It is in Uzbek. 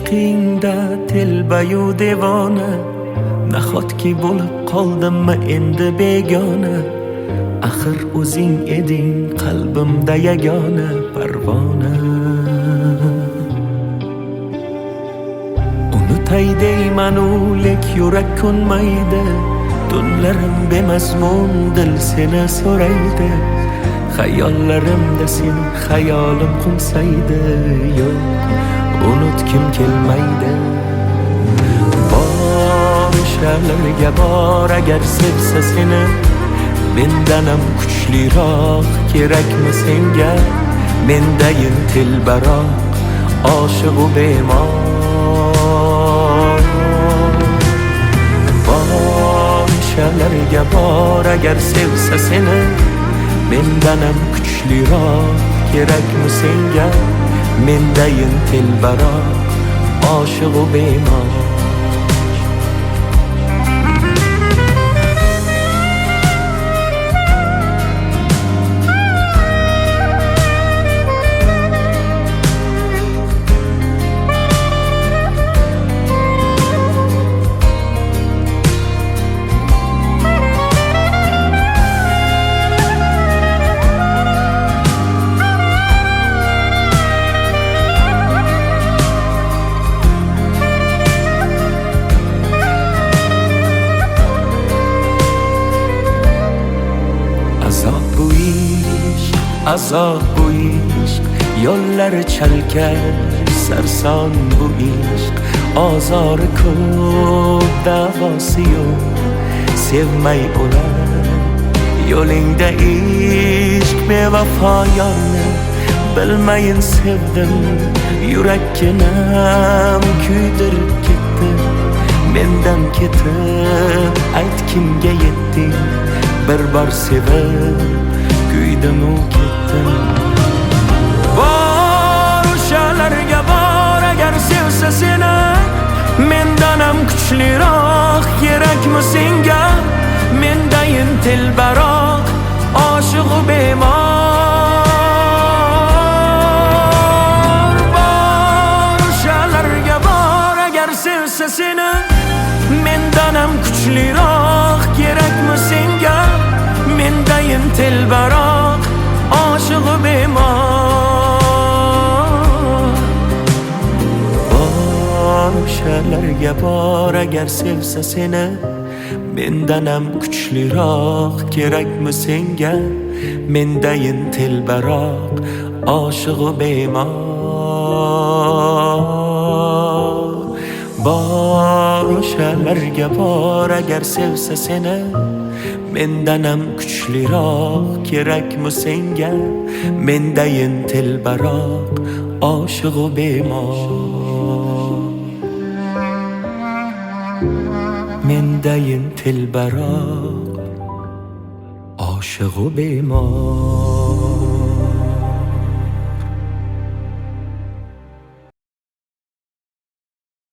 ishqingda telbayu devona, nahotki bo'lib qoldimmi endi begona. Axir o'zing eding qalbimda yagona parvona. Unutay deymanu lek yurak ko'nmaydi, tunlarim bemazmun dil seni so'raydi. Xayollarimda sen xayolim qo'nsaydi, yo'q unutkim kelmaydi. Bor o'shalarga bor agar sevsa seni, mendanam kuchliroq kerakmi senga? Mendayin telbaroq oshiq u bemor. Bor o'shalarga bor agar sevsa seni, mendanam kuchliroq kerakmi senga? Mendayin telbaroq oshiq u bemor. Azob bu ishq, yo'llari chalkash, sarson bu ishq. Ozori ko'p, davosi yo'q, sevmay o'lar yo'lingda ishq. Bevafo yorni bilmayin sevdim, yurakkinam kuydirib ketdi. Mendan ketib ayt kimga yetding, bir bor sevib kuydim u ketdim. Bor o'shalarga bor agar sevsa seni, mendanam kuchliroq kerakmi senga? Mendayin telbaroq oshiq u bemor. Bor o'shalarga bor agar sevsa seni, mendanam kuchliroq kerakmi senga? Mendayin telbaroq oshiq u bemor. Bor o'shalarga bor agar sevsa seni, mendanam kuchliroq kerakmi senga? Mendayin telbaroq oshiq u bemor. Bor o'shalarga bor agar sevsa seni, mendanam kuchliroq kerakmi senga? Mendayin telbaroq oshiq u bemor. Mendayin telbaroq oshiq u bemor.